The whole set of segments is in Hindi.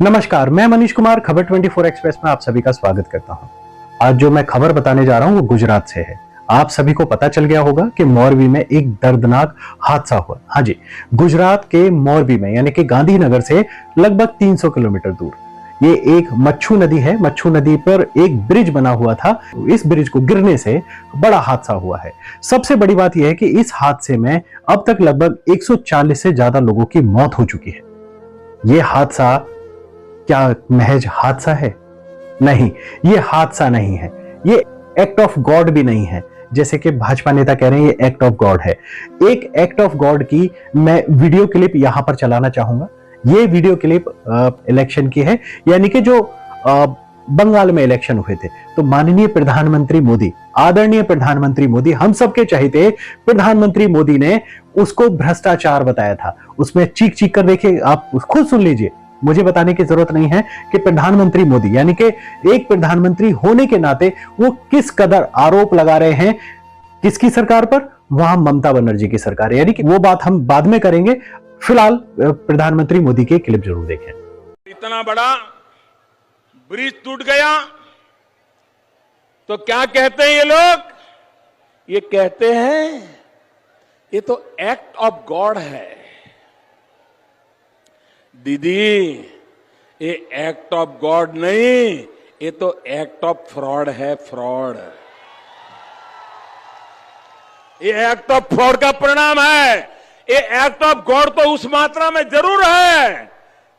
नमस्कार, मैं मनीष कुमार खबर 24 एक्सप्रेस में आप सभी का स्वागत करता हूं। आज जो मैं खबर बताने जा रहा हूं वो गुजरात से है। आप सभी को पता चल गया होगा कि मोरबी में एक दर्दनाक हादसा हुआ। हाँ जी, गुजरात के मोरबी में यानी कि गांधीनगर से लगभग 300 किलोमीटर दूर ये एक मच्छू नदी है। मच्छू नदी पर एक ब्रिज बना हुआ था। इस ब्रिज को गिरने से बड़ा हादसा हुआ है। सबसे बड़ी बात यह है कि इस हादसे में अब तक लगभग 140 से ज्यादा लोगों की मौत हो चुकी है। यह हादसा क्या महज हादसा है? नहीं, ये हादसा नहीं है, ये एक्ट ऑफ गॉड भी नहीं है। जैसे कि भाजपा नेता कह रहे हैं ये एक्ट ऑफ गॉड है। एक एक्ट ऑफ गॉड की मैं वीडियो क्लिप यहां पर चलाना चाहूंगा। ये वीडियो क्लिप इलेक्शन की है, यानी कि जो बंगाल में इलेक्शन हुए थे तो माननीय प्रधानमंत्री मोदी, आदरणीय प्रधानमंत्री मोदी, हम सबके चहेते प्रधानमंत्री मोदी ने उसको भ्रष्टाचार बताया था। उसमें चीख चीख कर देखिए, आप खुद सुन लीजिए, मुझे बताने की जरूरत नहीं है कि प्रधानमंत्री मोदी यानी कि एक प्रधानमंत्री होने के नाते वो किस कदर आरोप लगा रहे हैं किसकी सरकार पर, वहां ममता बनर्जी की सरकार है। यानी कि वो बात हम बाद में करेंगे। फिलहाल प्रधानमंत्री मोदी की क्लिप जरूर देखें। इतना बड़ा ब्रिज टूट गया तो क्या कहते हैं ये लोग? ये कहते हैं ये तो एक्ट ऑफ गॉड है। दीदी, ये एक्ट ऑफ गॉड नहीं, ये तो एक्ट ऑफ फ्रॉड है। फ्रॉड, ये एक्ट ऑफ फ्रॉड का परिणाम है। ये एक्ट ऑफ गॉड तो उस मात्रा में जरूर है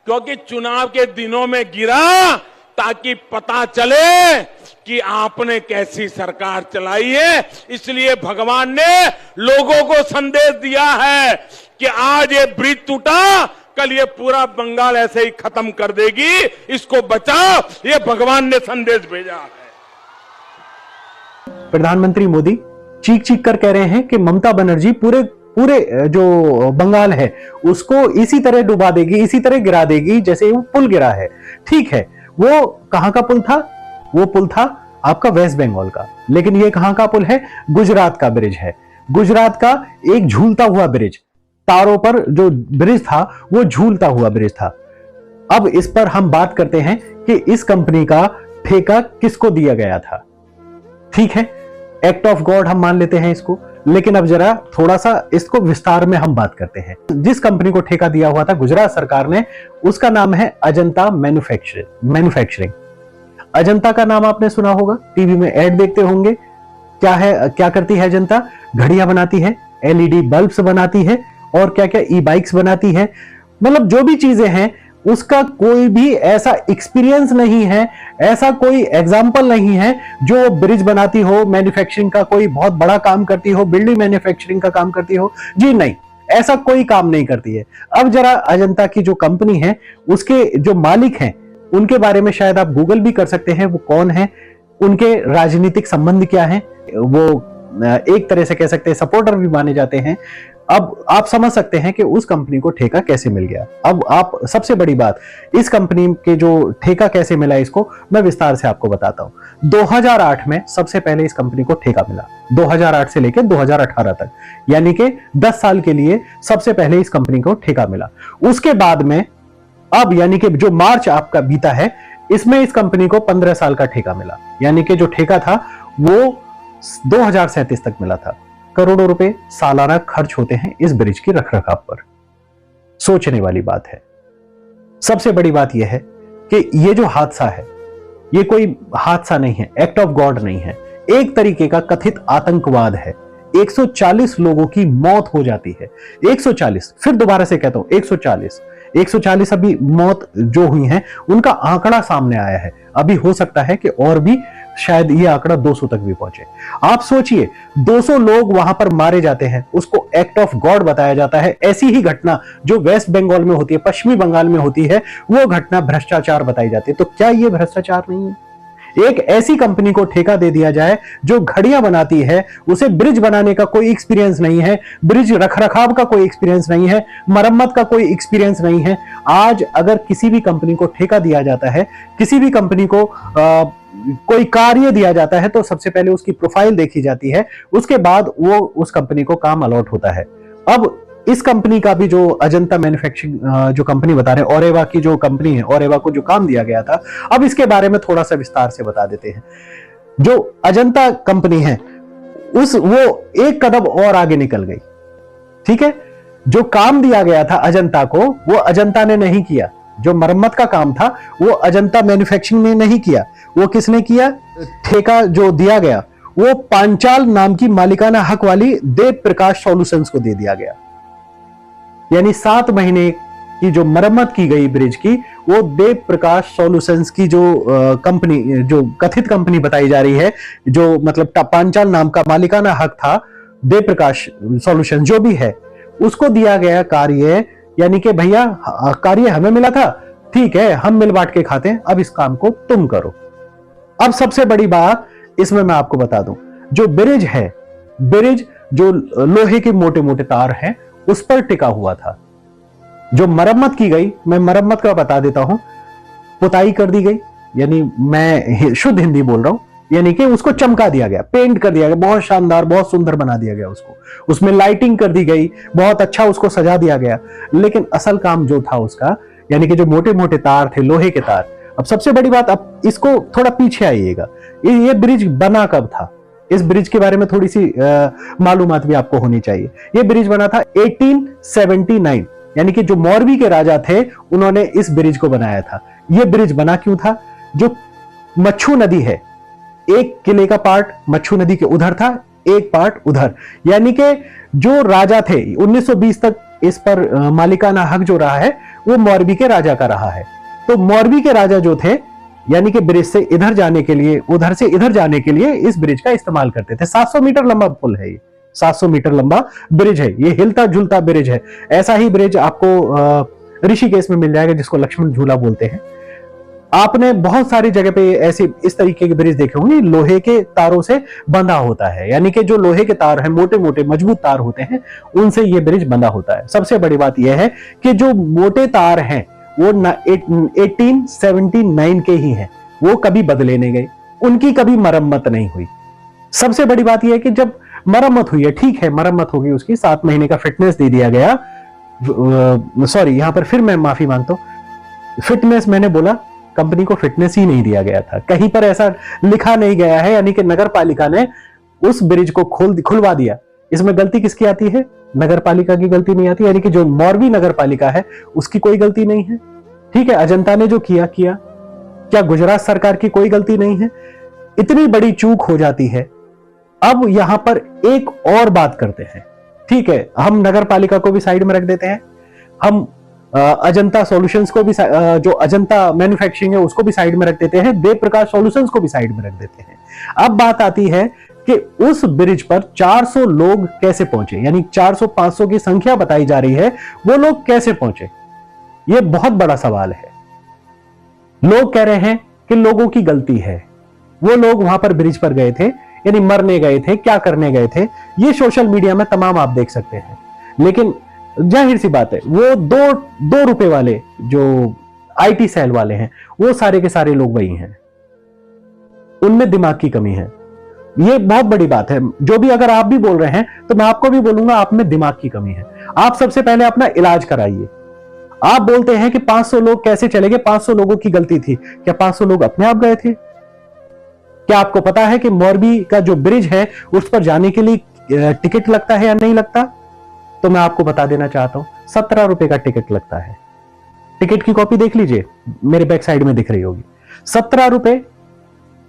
क्योंकि चुनाव के दिनों में गिरा ताकि पता चले कि आपने कैसी सरकार चलाई है। इसलिए भगवान ने लोगों को संदेश दिया है कि आज ये ब्रिज टूटा, कल ये पूरा बंगाल ऐसे ही खत्म कर देगी, इसको बचाओ। ये भगवान ने संदेश भेजा है। प्रधानमंत्री मोदी चीख चीख कर कह रहे हैं कि ममता बनर्जी पूरे जो बंगाल है उसको इसी तरह डुबा देगी, इसी तरह गिरा देगी जैसे वो पुल गिरा है। ठीक है, वो कहां का पुल था? वो पुल था आपका वेस्ट बंगाल का, लेकिन ये कहां का पुल है? गुजरात का ब्रिज है। गुजरात का एक झूलता हुआ ब्रिज, तारों पर जो ब्रिज था वो झूलता हुआ ब्रिज था। अब इस पर हम बात करते हैं कि इस कंपनी का ठेका किसको दिया गया था। ठीक है, एक्ट ऑफ गॉड हम मान लेते हैं इसको, लेकिन अब जरा थोड़ा सा इसको विस्तार में हम बात करते हैं। जिस कंपनी को ठेका दिया हुआ था गुजरात सरकार ने, उसका नाम है अजंता मैन्युफैक्चरिंग। अजंता का नाम आपने सुना होगा, टीवी में ऐड देखते होंगे। क्या करती है अजंता? घड़ियां बनाती है, एलईडी बल्ब्स बनाती है और क्या क्या ई बाइक्स बनाती है। मतलब जो भी चीजें हैं उसका कोई भी ऐसा एक्सपीरियंस नहीं है, ऐसा कोई एग्जाम्पल नहीं है जो ब्रिज बनाती हो, मैन्युफैक्चरिंग का कोई बहुत बड़ा काम करती हो, बिल्डिंग मैन्युफैक्चरिंग का काम करती हो। जी नहीं, ऐसा कोई काम नहीं करती है। अब जरा अजंता की जो कंपनी है उसके जो मालिक हैं उनके बारे में शायद आप गूगल भी कर सकते हैं। वो कौन है, उनके राजनीतिक संबंध क्या है, वो एक तरह से कह सकते हैं सपोर्टर भी माने जाते हैं। अब आप समझ सकते हैं कि उस कंपनी को ठेका कैसे मिल गया। अब आप सबसे बड़ी बात, इस कंपनी के जो ठेका कैसे मिला इसको मैं विस्तार से आपको बताता हूं। 2008 में सबसे पहले इस कंपनी को ठेका मिला। 2008 से लेकर 2018 तक, यानी कि 10 साल के लिए सबसे पहले इस कंपनी को ठेका मिला। उसके बाद में अब यानी कि जो मार्च आपका बीता है, इसमें इस कंपनी को 15 साल का ठेका मिला। यानी कि जो ठेका था वो 2037 तक मिला था। करोड़ों रुपए सालाना खर्च होते हैं इस ब्रिज की रखरखाव पर। सोचने वाली बात है। सबसे बड़ी बात यह है कि ये जो हादसा है ये कोई हादसा नहीं है, एक्ट ऑफ गॉड नहीं है, एक तरीके का कथित आतंकवाद है। 140 लोगों की मौत हो जाती है। 140, फिर दोबारा से कहता हूं 140 अभी मौत जो हुई हैं उनका आंकड़ा सामने आया है। अभी हो सकता है कि और भी शायद ये आंकड़ा 200 तक भी पहुंचे। आप सोचिए, 200 लोग वहां पर मारे जाते हैं, उसको एक्ट ऑफ गॉड बताया जाता है। ऐसी ही घटना जो वेस्ट बंगाल में होती है, पश्चिमी बंगाल में होती है, वो घटना भ्रष्टाचार बताई जाती है। तो क्या ये भ्रष्टाचार नहीं है? एक ऐसी कंपनी को ठेका दे दिया जाए जो घड़ियां बनाती है, उसे ब्रिज बनाने का कोई एक्सपीरियंस नहीं है, ब्रिज रखरखाव का कोई एक्सपीरियंस नहीं है, मरम्मत का कोई एक्सपीरियंस नहीं है। आज अगर किसी भी कंपनी को ठेका दिया जाता है, किसी भी कंपनी को कोई कार्य दिया जाता है, तो सबसे पहले उसकी प्रोफाइल देखी जाती है, उसके बाद वो उस कंपनी को काम अलॉट होता है। अब इस कंपनी का भी जो अजंता मैन्युफैक्चरिंग जो कंपनी बता रहे हैं, ओरेवा की जो कंपनी है, ओरेवा को जो काम दिया गया था, अब इसके बारे में थोड़ा सा विस्तार से बता देते हैं। जो अजंता कंपनी है वो एक कदम और आगे निकल गई। ठीक है, जो काम दिया गया था अजंता को, वो अजंता ने नहीं किया। जो मरम्मत का काम था वो अजंता मैन्युफैक्चरिंग ने नहीं किया, वो किसने किया? ठेका जो दिया गया वो पांचाल नाम की मालिकाना हक वाली देव प्रकाश सॉल्यूशंस को दे दिया गया। यानी 7 महीने की जो मरम्मत की गई ब्रिज की, वो देव प्रकाश सॉल्यूशंस की जो कंपनी, जो कथित कंपनी बताई जा रही है, जो मतलब पांचाल नाम का मालिकाना हक था, देव प्रकाश सॉल्यूशन जो भी है, उसको दिया गया कार्य। यानी कि भैया कार्य हमें मिला था, ठीक है, हम मिल बांट के खाते हैं, अब इस काम को तुम करो। अब सबसे बड़ी बात इसमें मैं आपको बता दूं, जो ब्रिज है, ब्रिज जो लोहे के मोटे मोटे तार हैं उस पर टिका हुआ था। जो मरम्मत की गई, मैं मरम्मत का बता देता हूं, पुताई कर दी गई, यानी मैं शुद्ध हिंदी बोल रहा हूं, यानी कि उसको चमका दिया गया, पेंट कर दिया गया, बहुत शानदार, बहुत सुंदर बना दिया गया उसको, उसमें लाइटिंग कर दी गई, बहुत अच्छा उसको सजा दिया गया। लेकिन असल काम जो था उसका, यानी कि जो मोटे मोटे तार थे, लोहे के तार। अब सबसे बड़ी बात, अब इसको थोड़ा पीछे आइएगा, ये ब्रिज बना कब था? इस ब्रिज के बारे में थोड़ी सी मालूमात भी आपको होनी चाहिए। ये ब्रिज बना था 1879, यानी कि जो मौरवी के राजा थे उन्होंने इस ब्रिज को बनाया था। ये ब्रिज बना क्यों था? जो मच्छू नदी है, एक किले का पार्ट मच्छू नदी के उधर था, एक पार्ट उधर, यानी कि जो राजा थे 1920 तक इस पर मालिकाना हक जो रहा है वो मौरवी के राजा का रहा है। तो मौरवी के राजा जो थे, यानी कि ब्रिज से इधर जाने के लिए, उधर से इधर जाने के लिए इस ब्रिज का इस्तेमाल करते थे। 700 मीटर लंबा पुल है ये, 700 मीटर लंबा ब्रिज है ये, हिलता झुलता ब्रिज है। ऐसा ही ब्रिज आपको ऋषिकेश में मिल जाएगा, जिसको लक्ष्मण झूला बोलते हैं। आपने बहुत सारी जगह पे ऐसे इस तरीके के ब्रिज देखे होंगे, लोहे के तारों से बंधा होता है, यानी कि जो लोहे के तार हैं, मोटे मोटे मजबूत तार होते हैं, उनसे ये ब्रिज बंधा होता है। सबसे बड़ी बात यह है कि जो मोटे तार हैं वो 1879 के ही हैं, वो कभी बदले नहीं गए, उनकी कभी मरम्मत नहीं हुई। सबसे बड़ी बात यह है कि जब मरम्मत हुई है, ठीक है, मरम्मत होगी, उसकी 7 महीने का फिटनेस दे दिया गया। सॉरी, यहां पर फिर मैं माफी मांगता हूं, फिटनेस मैंने बोला, कंपनी को फिटनेस ही नहीं दिया गया था, कहीं पर ऐसा लिखा नहीं गया है, यानी कि नगर पालिका ने उस ब्रिज को खुलवा दिया। इसमें गलती किसकी आती है? नगर पालिका की गलती नहीं आती, यानी कि जो मौरवी नगर पालिका है उसकी कोई गलती नहीं है। ठीक है, अजंता ने जो किया, क्या गुजरात सरकार की कोई गलती नहीं है? इतनी बड़ी चूक हो जाती है। अब यहां पर एक और बात करते हैं, ठीक है, हम नगर पालिका को भी साइड में रख देते हैं, हम अजंता सॉल्यूशंस को भी, जो अजंता मैन्युफैक्चरिंग है उसको भी साइड में रख देते हैं, देव प्रकाश सॉल्यूशंस को भी साइड में रख देते हैं। अब बात आती है कि उस ब्रिज पर 400 लोग कैसे पहुंचे, यानी 400-500 की संख्या बताई जा रही है, वो लोग कैसे पहुंचे? यह बहुत बड़ा सवाल है। लोग कह रहे हैं कि लोगों की गलती है, वो लोग वहां पर ब्रिज पर गए थे, यानी मरने गए थे, क्या करने गए थे, ये सोशल मीडिया में तमाम आप देख सकते हैं। लेकिन जाहिर सी बात है, वो दो रुपए वाले जो आईटी सेल वाले हैं, वो सारे के सारे लोग वही हैं, उनमें दिमाग की कमी है। ये बहुत बड़ी बात है। जो भी अगर आप भी बोल रहे हैं तो मैं आपको भी बोलूंगा, आप में दिमाग की कमी है। आप सबसे पहले अपना इलाज कराइए। आप बोलते हैं कि 500 लोग कैसे चले गए, 500 लोगों की गलती थी, क्या 500 लोग अपने आप गए थे? क्या आपको पता है कि मौरवी का जो ब्रिज है उस पर जाने के लिए टिकट लगता है या नहीं लगता? तो मैं आपको बता देना चाहता हूं, 17 रुपए का टिकट लगता है। टिकट की कॉपी देख लीजिए, मेरे बैक साइड में दिख रही होगी। 17 रुपए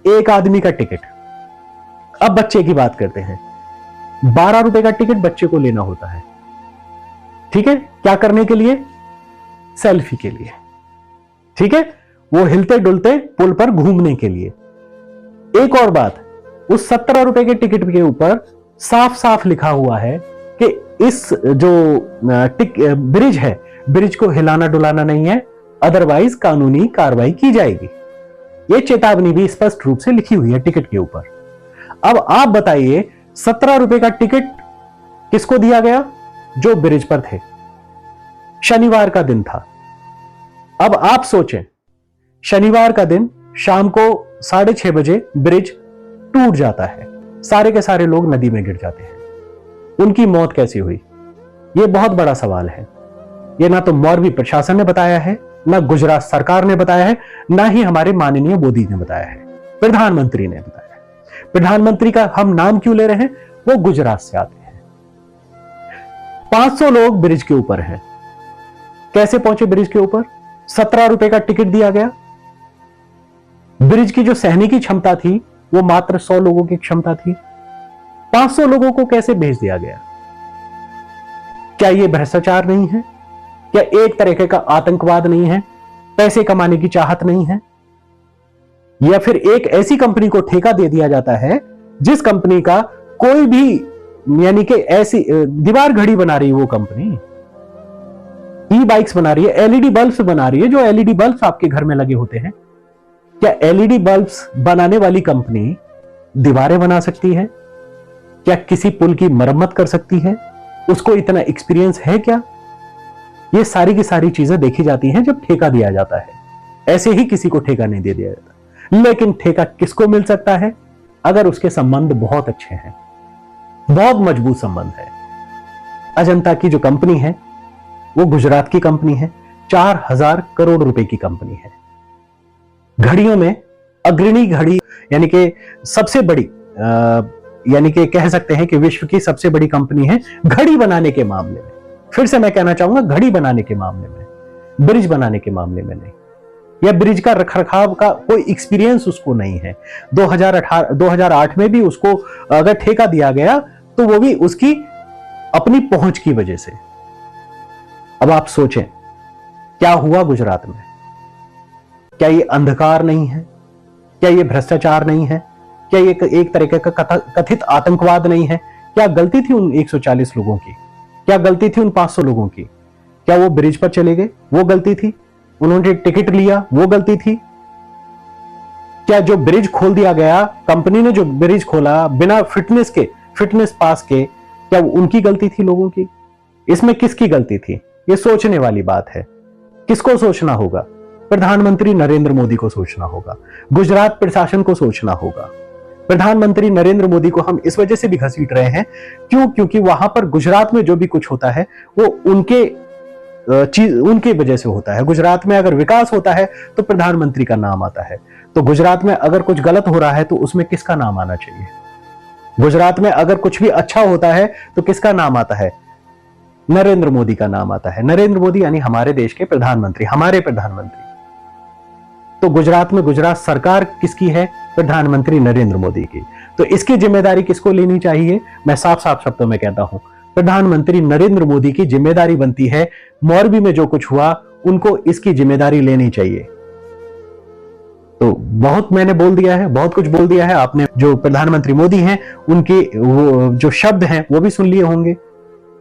एक आदमी का टिकट। अब बच्चे की बात करते हैं, 12 रुपए का टिकट बच्चे को लेना होता है। ठीक है, क्या करने के लिए? सेल्फी के लिए। ठीक है, वो हिलते डुलते पुल पर घूमने के लिए। एक और बात, उस 17 रुपए के टिकट के ऊपर साफ साफ लिखा हुआ है कि इस जो ब्रिज है, ब्रिज को हिलाना डुलाना नहीं है, अदरवाइज कानूनी कार्रवाई की जाएगी। यह चेतावनी भी स्पष्ट रूप से लिखी हुई है टिकट के ऊपर। अब आप बताइए, 17 रुपए का टिकट किसको दिया गया? जो ब्रिज पर थे। शनिवार का दिन था। अब आप सोचें, शनिवार का दिन शाम को 6:30 बजे ब्रिज टूट जाता है, सारे के सारे लोग नदी में गिर जाते हैं। उनकी मौत कैसी हुई? ये बहुत बड़ा सवाल है। ये ना तो मौरवी प्रशासन ने बताया है, ना गुजरात सरकार ने बताया है, ना ही हमारे माननीय मोदी ने बताया है, प्रधानमंत्री ने बताया है। प्रधानमंत्री का हम नाम क्यों ले रहे हैं? वो गुजरात से आते हैं। 500 लोग ब्रिज के ऊपर हैं। कैसे पहुंचे ब्रिज के ऊपर? 17 रुपए का टिकट दिया गया। ब्रिज की जो सहने की क्षमता थी वो मात्र 100 लोगों की क्षमता थी। 500 लोगों को कैसे भेज दिया गया? क्या यह भ्रष्टाचार नहीं है? क्या एक तरीके का आतंकवाद नहीं है? पैसे कमाने की चाहत नहीं है? या फिर एक ऐसी कंपनी को ठेका दे दिया जाता है जिस कंपनी का कोई भी, यानी कि ऐसी दीवार घड़ी बना रही है वो कंपनी, ई बाइक्स बना रही है, एलईडी बल्ब्स बना रही है, जो एलईडी बल्ब्स आपके घर में लगे होते हैं। क्या एलईडी बल्ब्स बनाने वाली कंपनी दीवारें बना सकती है? क्या किसी पुल की मरम्मत कर सकती है? उसको इतना एक्सपीरियंस है क्या? ये सारी की सारी चीजें देखी जाती हैं जब ठेका दिया जाता है। ऐसे ही किसी को ठेका नहीं दे दिया जाता। लेकिन ठेका किसको मिल सकता है? अगर उसके संबंध बहुत अच्छे हैं, बहुत मजबूत संबंध है। अजंता की जो कंपनी है वो गुजरात की कंपनी है, 4000 करोड़ रुपए की कंपनी है। घड़ियों में अग्रणी घड़ी, यानी कि सबसे बड़ी, यानी कि कह सकते हैं कि विश्व की सबसे बड़ी कंपनी है घड़ी बनाने के मामले में। फिर से मैं कहना चाहूंगा, घड़ी बनाने के मामले में, ब्रिज बनाने के मामले में नहीं। या ब्रिज का रखरखाव का कोई एक्सपीरियंस उसको नहीं है। 2008 में भी उसको अगर ठेका दिया गया तो वो भी उसकी अपनी पहुंच की वजह से। अब आप सोचें क्या हुआ गुजरात में? क्या ये अंधकार नहीं है? क्या ये भ्रष्टाचार नहीं है? क्या ये एक तरीके का कथित आतंकवाद नहीं है? क्या गलती थी उन 140 लोगों की? क्या गलती थी उन 500 लोगों की? क्या वो ब्रिज पर चले गए? वो गलती थी। उन्होंने टिकट लिया, वो गलती थी। क्या जो ब्रिज खोल दिया गया, कंपनी ने जो ब्रिज खोला बिना फिटनेस पास के, क्या उनकी गलती थी लोगों की? इसमें किसकी गलती थी? ये सोचने वाली बात है। किसको सोचना होगा? प्रधानमंत्री नरेंद्र मोदी को सोचना होगा, गुजरात प्रशासन को सोचना होगा। प्रधानमंत्री नरेंद्र मोदी को हम इस वजह से भी घसीट रहे हैं, क्योंकि वहां पर गुजरात में जो भी कुछ होता है वो उनके वजह से होता है। गुजरात में अगर विकास होता है तो प्रधानमंत्री का नाम आता है, तो गुजरात में अगर कुछ गलत हो रहा है तो उसमें किसका नाम आना चाहिए? गुजरात में अगर कुछ भी अच्छा होता है तो किसका नाम आता है? नरेंद्र मोदी का नाम आता है। नरेंद्र मोदी यानी हमारे देश के प्रधानमंत्री, हमारे प्रधानमंत्री। तो गुजरात में गुजरात सरकार किसकी है? प्रधानमंत्री नरेंद्र मोदी की। तो इसकी जिम्मेदारी किसको लेनी चाहिए? मैं साफ साफ शब्दों में कहता हूं, प्रधानमंत्री नरेंद्र मोदी की जिम्मेदारी बनती है। मोरबी में जो कुछ हुआ उनको इसकी जिम्मेदारी लेनी चाहिए। तो बहुत मैंने बोल दिया है, बहुत कुछ बोल दिया है आपने। जो प्रधानमंत्री मोदी हैं उनके वो जो शब्द हैं वो भी सुन लिए होंगे।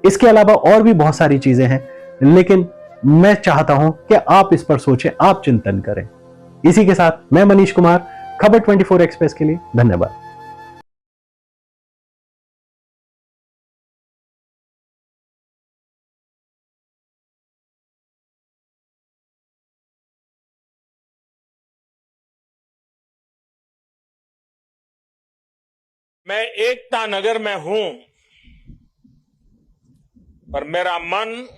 इसके अलावा और भी बहुत सारी चीजें हैं, लेकिन मैं चाहता हूं कि आप इस पर सोचें, आप चिंतन करें। इसी के साथ मैं मनीष कुमार, खबर 24 एक्सप्रेस के लिए धन्यवाद। मैं एकता नगर में हूं, पर मेरा मन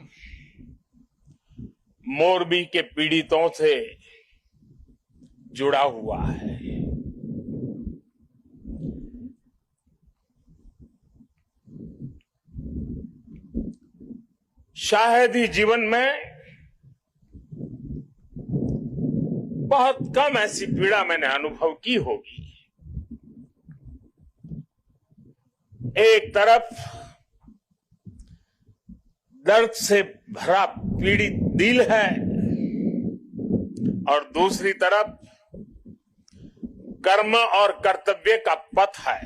मोरबी के पीड़ितों से जुड़ा हुआ है। शायद ही जीवन में बहुत कम ऐसी पीड़ा मैंने अनुभव की होगी। एक तरफ दर्द से भरा पीड़ित दिल है और दूसरी तरफ कर्म और कर्तव्य का पथ है।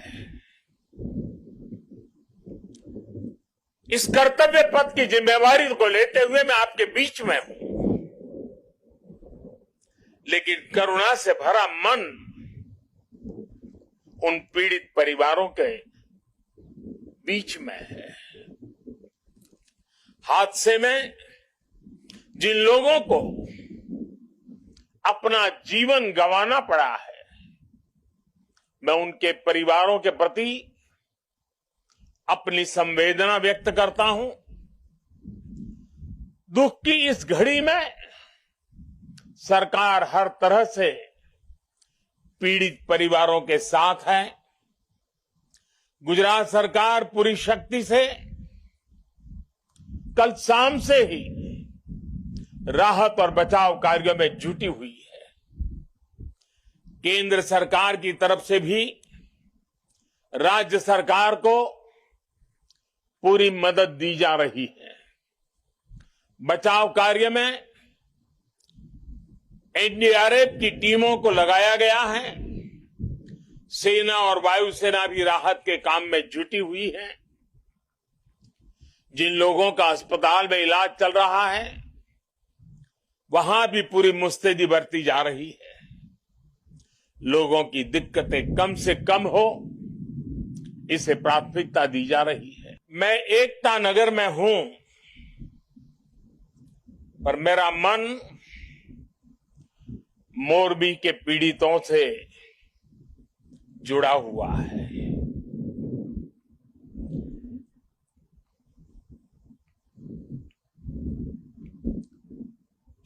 इस कर्तव्य पथ की जिम्मेवारी को लेते हुए मैं आपके बीच में हूं, लेकिन करुणा से भरा मन उन पीड़ित परिवारों के बीच में है। हादसे में जिन लोगों को अपना जीवन गंवाना पड़ा है, मैं उनके परिवारों के प्रति अपनी संवेदना व्यक्त करता हूं दुख की इस घड़ी में सरकार हर तरह से पीड़ित परिवारों के साथ है। गुजरात सरकार पूरी शक्ति से कल शाम से ही राहत और बचाव कार्यों में जुटी हुई है। केंद्र सरकार की तरफ से भी राज्य सरकार को पूरी मदद दी जा रही है। बचाव कार्य में एनडीआरएफ की टीमों को लगाया गया है। सेना और वायुसेना भी राहत के काम में जुटी हुई है। जिन लोगों का अस्पताल में इलाज चल रहा है, वहां भी पूरी मुस्तैदी बरती जा रही है। लोगों की दिक्कतें कम से कम हो, इसे प्राथमिकता दी जा रही है। मैं एकता नगर में हूं, पर मेरा मन मोरबी के पीड़ितों से जुड़ा हुआ है।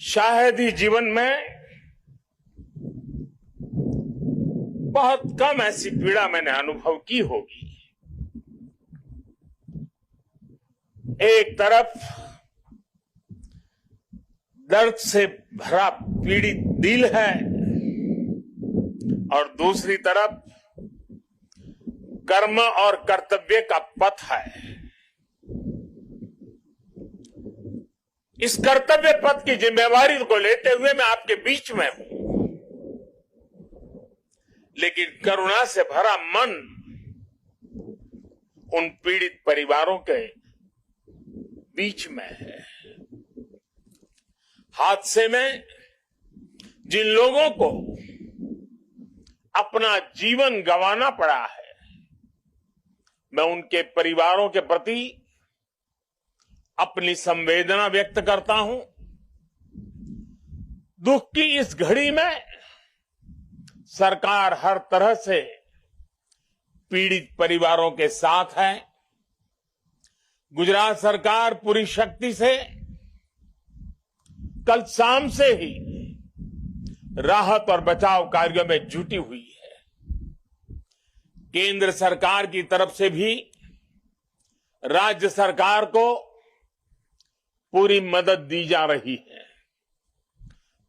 शायद ही जीवन में बहुत कम ऐसी पीड़ा मैंने अनुभव की होगी। एक तरफ दर्द से भरा पीड़ित दिल है और दूसरी तरफ कर्म और कर्तव्य का पथ है। इस कर्तव्य पथ की जिम्मेवारी को लेते हुए मैं आपके बीच में हूं, लेकिन करुणा से भरा मन उन पीड़ित परिवारों के बीच में है। हादसे में जिन लोगों को अपना जीवन गंवाना पड़ा है, मैं उनके परिवारों के प्रति अपनी संवेदना व्यक्त करता हूं। दुख की इस घड़ी में सरकार हर तरह से पीड़ित परिवारों के साथ है। गुजरात सरकार पूरी शक्ति से कल शाम से ही राहत और बचाव कार्यों में जुटी हुई है। केंद्र सरकार की तरफ से भी राज्य सरकार को पूरी मदद दी जा रही है।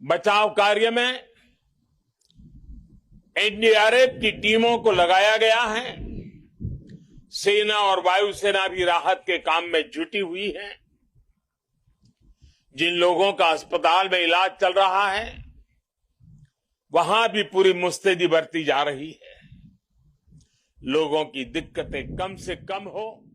बचाव कार्य में एनडीआरएफ की टीमों को लगाया गया है। सेना और वायुसेना भी राहत के काम में जुटी हुई है। जिन लोगों का अस्पताल में इलाज चल रहा है, वहां भी पूरी मुस्तैदी बरती जा रही है। लोगों की दिक्कतें कम से कम हो,